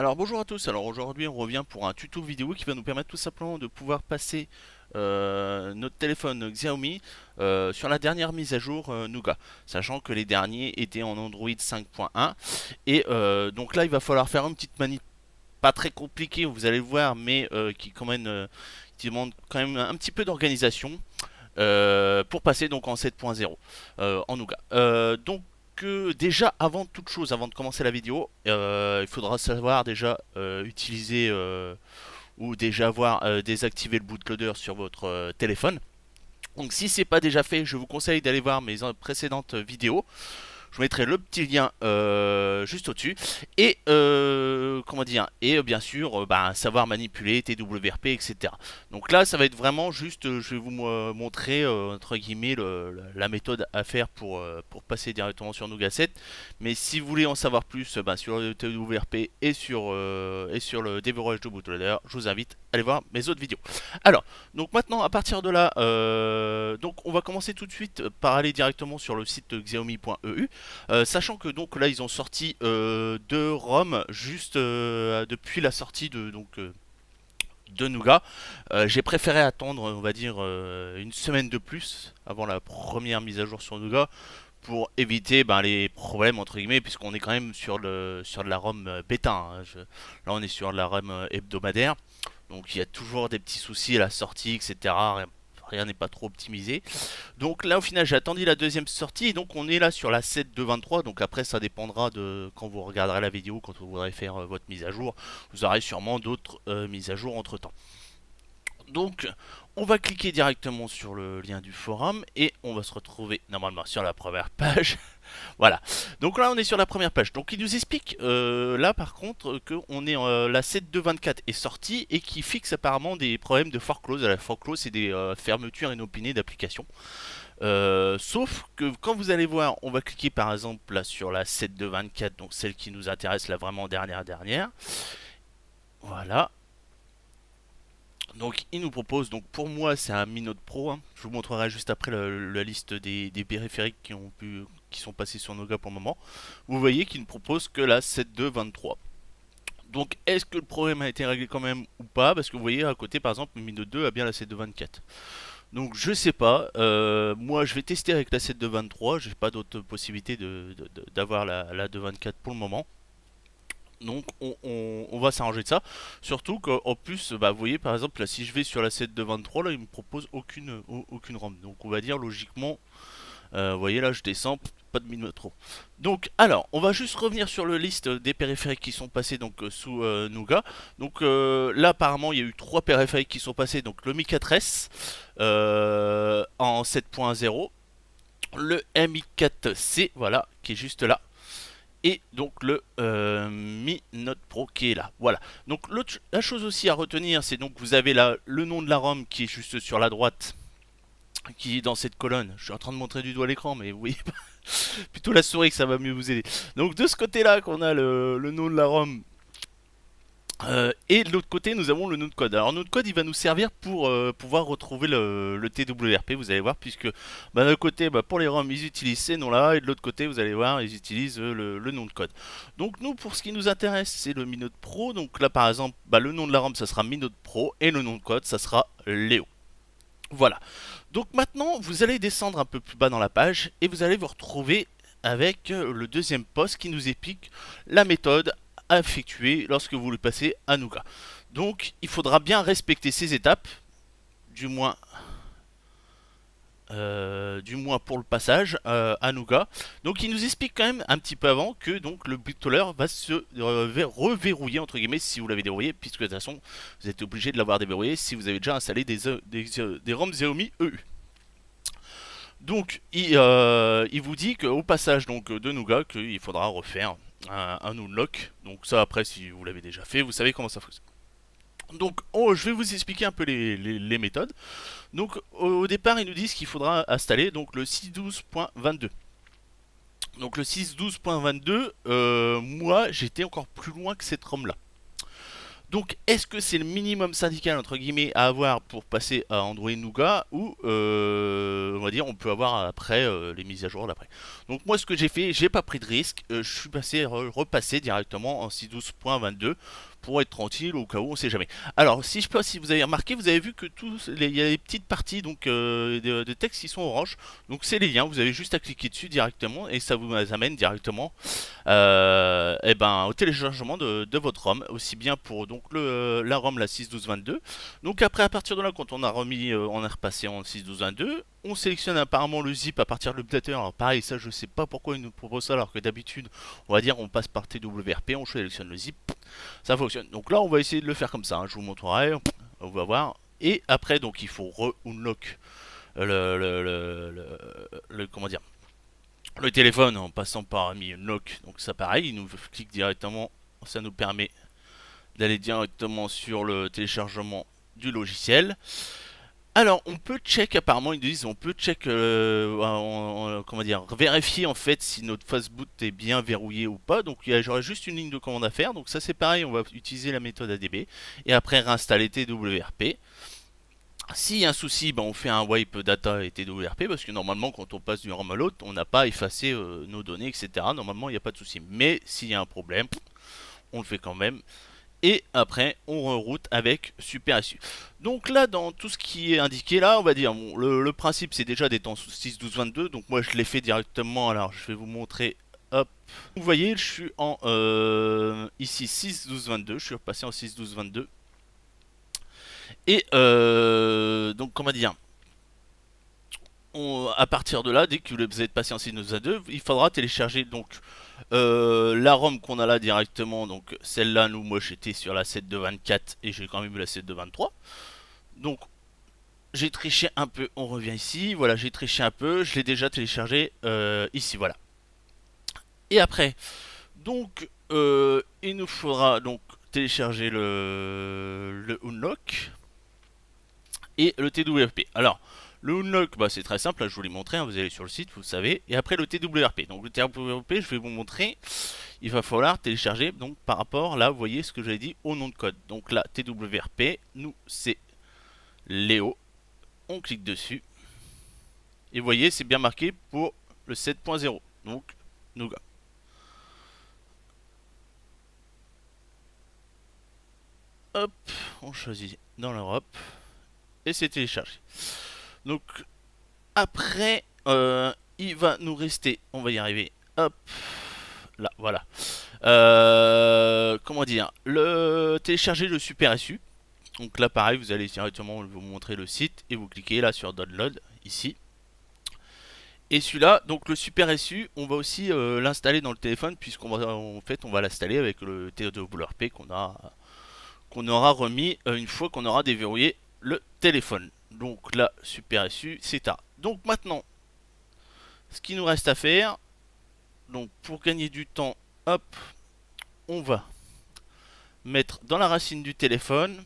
Alors bonjour à tous, alors aujourd'hui on revient pour un tuto vidéo qui va nous permettre tout simplement de pouvoir passer notre téléphone Xiaomi sur la dernière mise à jour Nougat, sachant que les derniers étaient en Android 5.1 et donc là il va falloir faire une petite manip pas très compliquée, vous allez le voir, mais qui demande quand même un petit peu d'organisation pour passer donc en 7.0 en Nougat. Donc déjà avant toute chose, avant de commencer la vidéo, il faudra savoir déjà utiliser ou déjà avoir désactivé le bootloader sur votre téléphone. Donc si c'est pas déjà fait, je vous conseille d'aller voir mes précédentes vidéos. Je vous mettrai le petit lien juste au-dessus. Et comment dire. Et bien sûr, savoir manipuler TWRP, etc. Donc là, ça va être vraiment juste. Je vais vous montrer entre guillemets la méthode à faire pour passer directement sur Nougat 7. Mais si vous voulez en savoir plus sur le TWRP et sur le déverrouillage de bootloader, je vous invite à aller voir mes autres vidéos. Alors, donc maintenant, à partir de là, donc on va commencer tout de suite par aller directement sur le site xiaomi.eu. Sachant que donc là ils ont sorti deux ROM juste depuis la sortie de Nougat. J'ai préféré attendre, on va dire, une semaine de plus avant la première mise à jour sur Nougat pour éviter les problèmes entre guillemets, puisqu'on est quand même sur de la ROM bêta, hein. Là on est sur de la ROM hebdomadaire, donc il y a toujours des petits soucis à la sortie, etc. Rien n'est pas trop optimisé. Donc là au final j'ai attendu la deuxième sortie et donc on est là sur la 7.2.23. Donc après ça dépendra de quand vous regarderez la vidéo, quand vous voudrez faire votre mise à jour. Vous aurez sûrement d'autres mises à jour entre temps. Donc on va cliquer directement sur le lien du forum et on va se retrouver normalement sur la première page. Voilà. Donc là on est sur la première page. Donc il nous explique là par contre que la 7.2.24 est sortie et qui fixe apparemment des problèmes de foreclose. La foreclose c'est des fermetures inopinées d'applications. Sauf que quand vous allez voir, on va cliquer par exemple là sur la 7.2.24, donc celle qui nous intéresse là vraiment dernière. Voilà. Donc il nous propose, donc pour moi c'est un Mi Note Pro, hein. Je vous montrerai juste après la liste des périphériques qui sont passés sur Nougat pour le moment. Vous voyez qu'il ne propose que la 7.2.23. Donc est-ce que le problème a été réglé quand même ou pas? Parce que vous voyez à côté par exemple le Mi Note 2 a bien la 7.2.24. Donc je sais pas, moi je vais tester avec la 7.2.23, j'ai pas d'autre possibilité d'avoir la 2.24 pour le moment. Donc on va s'arranger de ça. Surtout qu'en plus, vous voyez par exemple là si je vais sur la 7.2.23 là il me propose aucune ROM. Donc on va dire logiquement, vous voyez là je descends, pas de millimètre. Donc alors on va juste revenir sur la liste des périphériques qui sont passés donc sous Nougat. Donc là apparemment il y a eu trois périphériques qui sont passés. Donc le Mi 4S en 7.0, le Mi 4C voilà qui est juste là, et donc le Mi Note Pro qui est là. Voilà. Donc la chose aussi à retenir, c'est donc vous avez là le nom de la ROM qui est juste sur la droite, qui est dans cette colonne. Je suis en train de montrer du doigt l'écran, mais oui, plutôt la souris que ça va mieux vous aider. Donc de ce côté-là, qu'on a le nom de la ROM. Et de l'autre côté, nous avons le nom de code. Alors, notre code, il va nous servir pour pouvoir retrouver le TWRP, vous allez voir, puisque d'un côté, pour les ROM, ils utilisent ces noms-là, et de l'autre côté, vous allez voir, ils utilisent le nom de code. Donc, nous, pour ce qui nous intéresse, c'est le Mi Note Pro. Donc là, par exemple, le nom de la ROM, ça sera Mi Note Pro, et le nom de code, ça sera Léo. Voilà. Donc maintenant, vous allez descendre un peu plus bas dans la page, et vous allez vous retrouver avec le deuxième post qui nous explique la méthode à effectuer lorsque vous le passez à Nougat. Donc il faudra bien respecter ces étapes, du moins, pour le passage à Nougat. Donc il nous explique quand même un petit peu avant que donc le bootloader va se reverrouiller entre guillemets si vous l'avez déverrouillé, puisque de toute façon vous êtes obligé de l'avoir déverrouillé si vous avez déjà installé des ROM Xiaomi EU. Donc il vous dit qu'au passage donc de Nougat qu'il faudra refaire un unlock. Donc ça après si vous l'avez déjà fait, vous savez comment ça fonctionne. Donc je vais vous expliquer un peu les méthodes. Donc au départ ils nous disent qu'il faudra installer donc le 6.12.22. Donc le 6.12.22, moi j'étais encore plus loin que cette ROM là. Donc, est-ce que c'est le minimum syndical entre guillemets à avoir pour passer à Android Nougat ou on va dire on peut avoir après les mises à jour d'après. Donc moi ce que j'ai fait, j'ai pas pris de risque, je suis repassé directement en 6.12.22 pour être tranquille au cas où on sait jamais. Alors si je peux, si vous avez remarqué, vous avez vu que il y a des petites parties donc de texte qui sont orange. Donc c'est les liens, vous avez juste à cliquer dessus directement et ça vous amène directement au téléchargement de votre ROM, aussi bien pour donc la ROM la 6.12.22. Donc après à partir de là, quand on a remis, on est repassé en 6.12.22, on sélectionne apparemment le zip à partir de l'updater. Alors pareil, ça je sais pas pourquoi ils nous proposent ça alors que d'habitude, on va dire on passe par TWRP, on sélectionne le zip, ça fonctionne. Donc là on va essayer de le faire comme ça, hein. Je vous montrerai, on va voir. Et après donc il faut re-unlock comment dire, le téléphone en passant par Mi Unlock. Donc ça pareil, il nous clique directement, ça nous permet d'aller directement sur le téléchargement du logiciel. Alors on peut check, apparemment ils disent on peut check, comment dire, vérifier en fait si notre fastboot est bien verrouillé ou pas. Donc j'aurais juste une ligne de commande à faire. Donc ça c'est pareil, on va utiliser la méthode ADB et après réinstaller TWRP. S'il y a un souci, ben on fait un wipe data et TWRP parce que normalement quand on passe du RAM à l'autre, on n'a pas effacé nos données, etc. Normalement il n'y a pas de souci. Mais s'il y a un problème, on le fait quand même. Et après on reroute avec SuperSU. Donc là dans tout ce qui est indiqué là, on va dire bon, le principe c'est déjà d'être en 6.12.22. Donc moi je l'ai fait directement. Alors je vais vous montrer. Hop. Vous voyez je suis en ici 6.12.22. Je suis repassé en 6.12.22. Et donc comment dire, à partir de là, dès que vous êtes passé en Synos A2, il faudra télécharger donc la ROM qu'on a là directement. Donc celle-là, nous, moi j'étais sur la 7.2.24 et j'ai quand même eu la 7.2.23. Donc j'ai triché un peu, on revient ici. Voilà, j'ai triché un peu, je l'ai déjà téléchargé ici, voilà. Et après, donc il nous faudra donc télécharger le Unlock et le TWRP. Alors, le Unlock, bah, c'est très simple, là, je vous l'ai montré, hein, vous allez sur le site, vous le savez. Et après le TWRP. Donc le TWRP, je vais vous montrer, il va falloir télécharger, donc par rapport, là, vous voyez ce que j'avais dit au nom de code. Donc là, TWRP, nous, c'est Léo. On clique dessus. Et vous voyez, c'est bien marqué pour le 7.0. Donc, Nougat. Hop, on choisit dans l'Europe. Et c'est téléchargé. Donc, après, il va nous rester, on va y arriver. Hop, là, voilà. Comment dire, le télécharger le Super SU. Donc là pareil, vous allez directement vous montrer le site et vous cliquez là sur download ici. Et celui-là, donc le Super SU, on va aussi l'installer dans le téléphone puisqu'on va en fait on va l'installer avec le TWRP qu'on aura remis une fois qu'on aura déverrouillé le téléphone. Donc là Super SU, c'est à. Donc maintenant, ce qu'il nous reste à faire, donc pour gagner du temps, hop, on va mettre dans la racine du téléphone,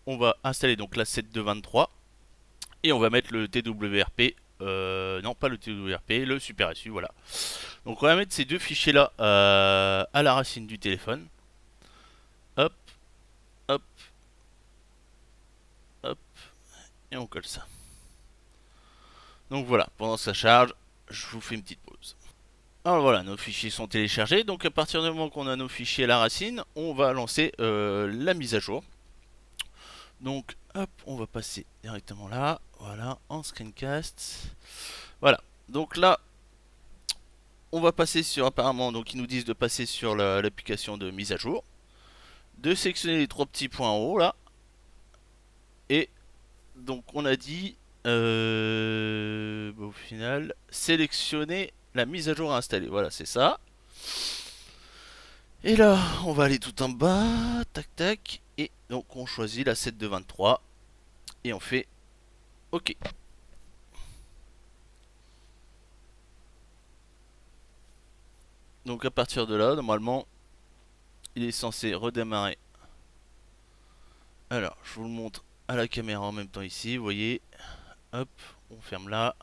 on va installer donc la 7.2.23 et on va mettre le TWRP, non pas le TWRP, le Super SU, voilà. Donc on va mettre ces deux fichiers là à la racine du téléphone. Hop, hop, hop, et on colle ça. Donc voilà, pendant que ça charge, je vous fais une petite pause. Alors voilà, nos fichiers sont téléchargés. Donc à partir du moment qu'on a nos fichiers à la racine, on va lancer la mise à jour. Donc hop, on va passer directement là, voilà, en screencast. Voilà, donc là, on va passer sur apparemment, donc ils nous disent de passer sur l'application de mise à jour, de sélectionner les trois petits points en haut là, et donc on a dit au final sélectionner la mise à jour à installer. Voilà, c'est ça. Et là, on va aller tout en bas, tac tac, et donc on choisit la 7 de 23 et on fait OK. Donc à partir de là, normalement, il est censé redémarrer. Alors, je vous le montre à la caméra en même temps ici, vous voyez. Hop, on ferme là.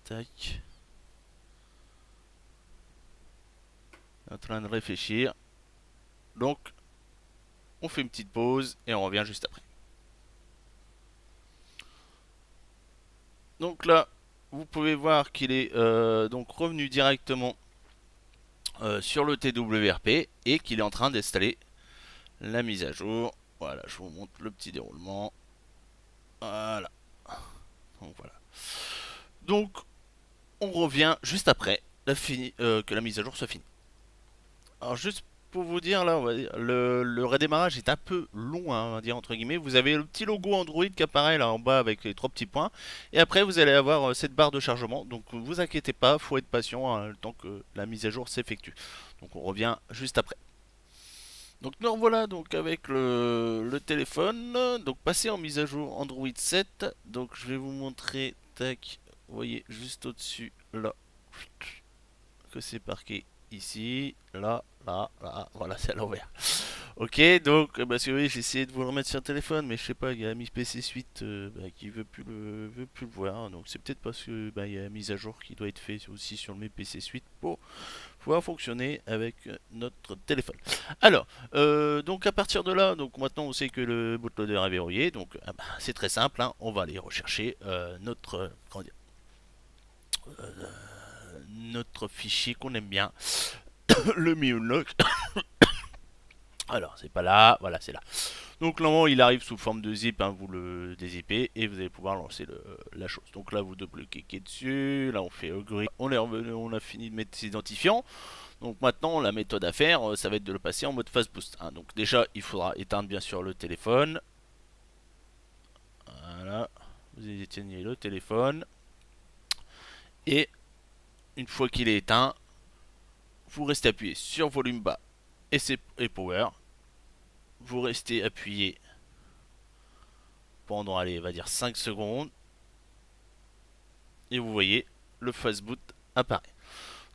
Tac. En train de réfléchir. Donc on fait une petite pause et on revient juste après. Donc là, vous pouvez voir qu'il est donc revenu directement sur le TWRP et qu'il est en train d'installer la mise à jour. Voilà, je vous montre le petit déroulement. Voilà. Donc voilà. Donc on revient juste après que la mise à jour soit finie. Alors juste pour vous dire là, on va dire, le redémarrage est un peu long, hein, on va dire entre guillemets. Vous avez le petit logo Android qui apparaît là en bas avec les trois petits points. Et après vous allez avoir cette barre de chargement. Donc vous inquiétez pas, faut être patient hein, le temps que la mise à jour s'effectue. Donc on revient juste après. Donc nous voilà donc avec le téléphone. Donc passé en mise à jour Android 7. Donc je vais vous montrer, tac, vous voyez juste au-dessus là que c'est marqué ici, là, voilà c'est à l'envers. Ok, donc parce que oui, j'ai essayé de vous le remettre sur le téléphone, mais je sais pas, il y a la PC Suite qui veut plus le voir, donc c'est peut-être parce que il y a la mise à jour qui doit être faite aussi sur le PC Suite pour pouvoir fonctionner avec notre téléphone. Alors, donc à partir de là, donc maintenant on sait que le bootloader est verrouillé, donc c'est très simple, hein, on va aller rechercher notre comment dire, notre fichier qu'on aime bien, le MiUnlock. Alors, c'est pas là, voilà, c'est là. Donc, normalement, il arrive sous forme de zip, hein, vous le dézippez et vous allez pouvoir lancer la chose. Donc là, vous double-cliquez dessus, là, on fait agree. On est revenu, on a fini de mettre ses identifiants. Donc maintenant, la méthode à faire, ça va être de le passer en mode fast boost, hein. Donc déjà, il faudra éteindre bien sûr le téléphone. Voilà, vous éteignez le téléphone. Et une fois qu'il est éteint, vous restez appuyé sur volume bas et power. Vous restez appuyé pendant, allez, on va dire 5 secondes. Et vous voyez, le fastboot apparaît.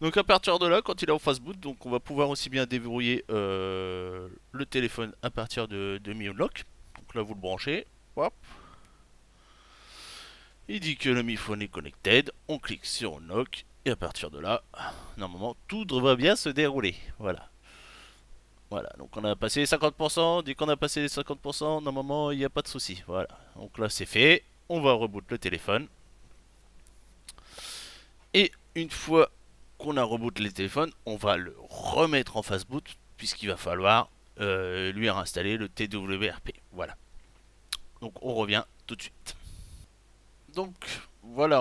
Donc à partir de là, quand il est en fastboot, donc on va pouvoir aussi bien déverrouiller le téléphone à partir de Mi Unlock. Donc là, vous le branchez. Hop. Il dit que le Mi Phone est connected. On clique sur Unlock. Et à partir de là, normalement, tout devrait bien se dérouler. Voilà. Voilà, donc on a passé les 50%, dès qu'on a passé les 50%, normalement il n'y a pas de souci. Voilà, donc là c'est fait, on va reboot le téléphone. Et une fois qu'on a reboot le téléphone, on va le remettre en fast boot, puisqu'il va falloir lui réinstaller le TWRP. Voilà, donc on revient tout de suite. Donc voilà,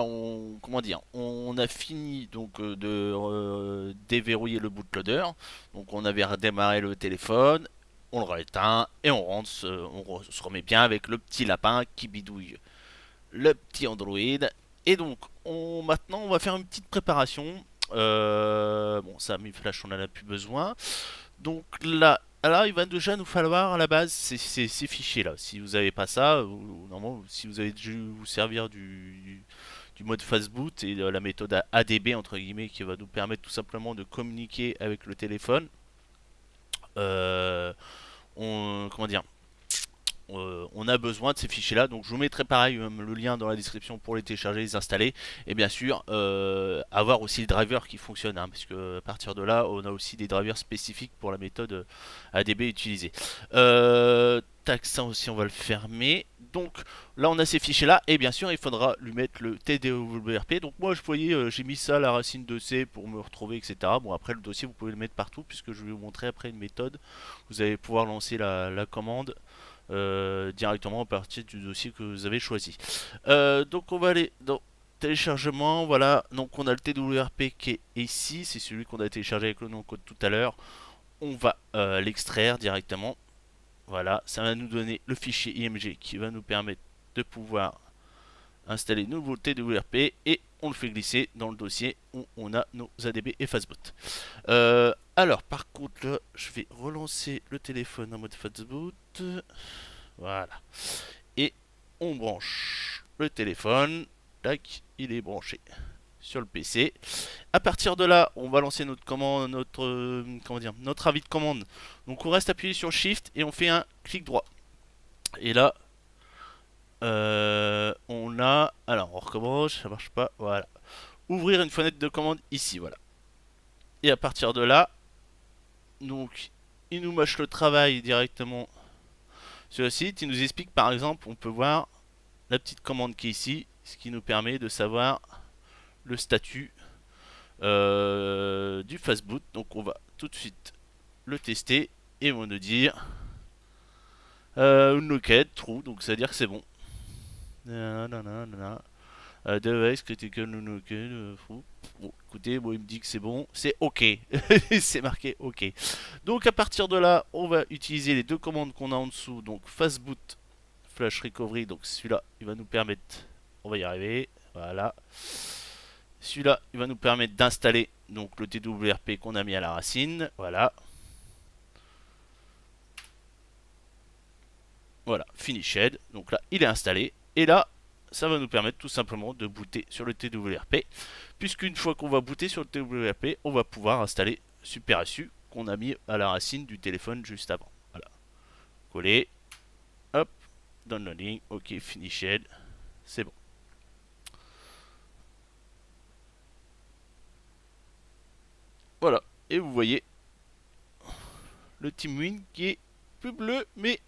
comment dire, on a fini donc de déverrouiller le bootloader. Donc on avait redémarré le téléphone, on le rééteint et on rentre, se remet bien avec le petit lapin qui bidouille le petit Android. Et donc maintenant on va faire une petite préparation. Bon ça, Mi Flash, on en a plus besoin. Donc là, alors il va déjà nous falloir à la base ces fichiers là. Si vous n'avez pas ça, normalement, si vous avez dû vous servir du mode fastboot et de la méthode ADB entre guillemets qui va nous permettre tout simplement de communiquer avec le téléphone, euh, comment dire, on a besoin de ces fichiers là, donc je vous mettrai pareil le lien dans la description pour les télécharger, les installer et bien sûr avoir aussi les drivers qui fonctionnent, hein, parce que à partir de là on a aussi des drivers spécifiques pour la méthode ADB utilisée. Tac, ça aussi on va le fermer. Donc là on a ces fichiers là et bien sûr il faudra lui mettre le TDWRP. Donc moi je voyais j'ai mis ça à la racine de C pour me retrouver, etc. Bon après le dossier vous pouvez le mettre partout puisque je vais vous montrer après une méthode. Vous allez pouvoir lancer la commande directement à partir du dossier que vous avez choisi. Donc on va aller dans téléchargement, voilà, donc on a le TWRP qui est ici, c'est celui qu'on a téléchargé avec le nom code tout à l'heure. On va l'extraire directement, voilà, ça va nous donner le fichier IMG qui va nous permettre de pouvoir installer nouveau TWRP et on le fait glisser dans le dossier où on a nos ADB et fastboot. Alors par contre là, je vais relancer le téléphone en mode fastboot. Voilà. Et on branche le téléphone. Tac, il est branché sur le PC. À partir de là, on va lancer notre commande, comment dire, notre avis de commande. Donc on reste appuyé sur Shift et on fait un clic droit. Et là, on a, alors on recommence, ça marche pas, voilà. Ouvrir une fenêtre de commande ici, voilà. Et à partir de là, donc il nous mâche le travail directement sur le site. Il nous explique par exemple, on peut voir la petite commande qui est ici, ce qui nous permet de savoir le statut du fastboot. Donc on va tout de suite le tester et on va nous dire unlocked, true, donc ça veut dire que c'est bon. Device critical unlocked, bon, écoutez, bon, il me dit que c'est bon, c'est OK. C'est marqué OK. Donc à partir de là, on va utiliser les deux commandes qu'on a en dessous, donc fastboot flash recovery, donc celui-là, il va nous permettre, on va y arriver, voilà. Celui-là, il va nous permettre d'installer donc le TWRP qu'on a mis à la racine, voilà. Voilà, finished. Donc là, il est installé. Et là, ça va nous permettre tout simplement de booter sur le TWRP. Puisqu'une fois qu'on va booter sur le TWRP, on va pouvoir installer SuperSU qu'on a mis à la racine du téléphone juste avant. Voilà. Coller. Hop. Downloading. Ok, finished. C'est bon. Voilà. Et vous voyez le TeamWin qui est plus bleu, mais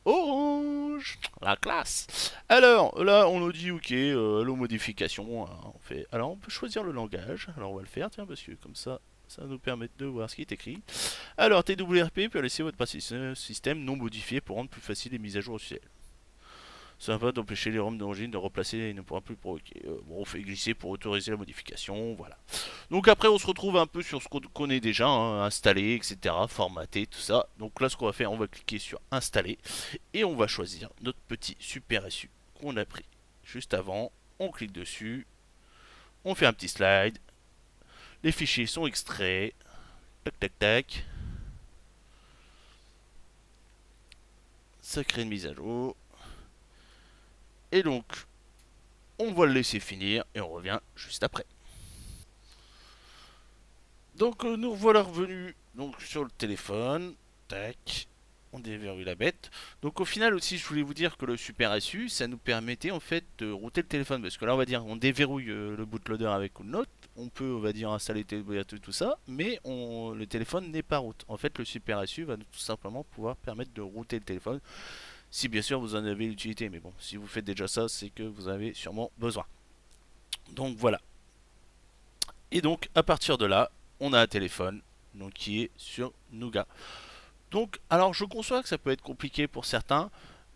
orange, la classe. Alors là, on nous dit ok, la modification. On fait. Alors on peut choisir le langage. Alors on va le faire, tiens, parce que comme ça va nous permettre de voir ce qui est écrit. Alors TWRP peut laisser votre système non modifié pour rendre plus facile les mises à jour au ciel. Ça va d'empêcher les ROM d'origine de replacer et ne pourra plus provoquer. Bon, on fait glisser pour autoriser la modification, voilà. Donc après, on se retrouve un peu sur ce qu'on connaît déjà, hein, installer, etc., formater, tout ça. Donc là, ce qu'on va faire, on va cliquer sur installer et on va choisir notre petit super SU qu'on a pris juste avant. On clique dessus, on fait un petit slide, les fichiers sont extraits, tac tac tac, ça crée une mise à jour. Et donc, on va le laisser finir et on revient juste après. Donc nous voilà revenus donc, sur le téléphone. Tac. On déverrouille la bête. Donc au final aussi je voulais vous dire que le Super SU ça nous permettait en fait de router le téléphone. Parce que là on va dire on déverrouille le bootloader avec Note. On peut on va dire installer tout ça. Mais le téléphone n'est pas root. En fait le Super SU va tout simplement pouvoir permettre de router le téléphone. Si bien sûr vous en avez l'utilité. Mais bon si vous faites déjà ça c'est que vous avez sûrement besoin. Donc voilà. Et donc à partir de là on a un téléphone donc, qui est sur Nougat. Donc, alors je conçois que ça peut être compliqué pour certains,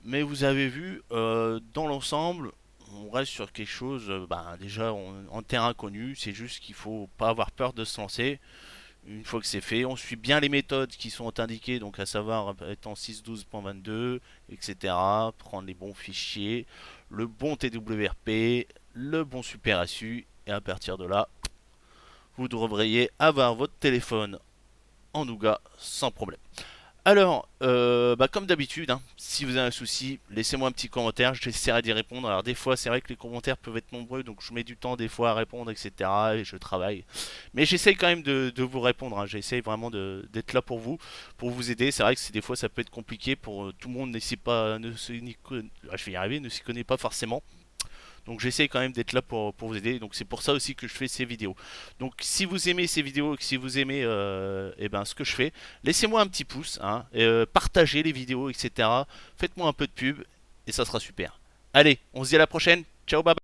mais vous avez vu, dans l'ensemble, on reste sur quelque chose, déjà en terrain connu, c'est juste qu'il faut pas avoir peur de se lancer. Une fois que c'est fait, on suit bien les méthodes qui sont indiquées, donc à savoir étant 6.12.22, etc. Prendre les bons fichiers, le bon TWRP, le bon Super SU, et à partir de là, vous devriez avoir votre téléphone en Nougat sans problème. Alors, comme d'habitude, hein, si vous avez un souci, laissez-moi un petit commentaire, j'essaierai d'y répondre. Alors des fois, c'est vrai que les commentaires peuvent être nombreux, donc je mets du temps des fois à répondre, etc. Et je travaille. Mais j'essaye quand même de vous répondre, hein. J'essaye vraiment d'être là pour vous aider. C'est vrai que des fois, ça peut être compliqué pour tout le monde ne sait pas, je vais y arriver, ne s'y connaît pas forcément. Donc j'essaie quand même d'être là pour vous aider. Donc c'est pour ça aussi que je fais ces vidéos. Donc si vous aimez ces vidéos, si vous aimez ce que je fais, laissez-moi un petit pouce, hein, partagez les vidéos, etc. Faites-moi un peu de pub et ça sera super. Allez, on se dit à la prochaine. Ciao, bye bye.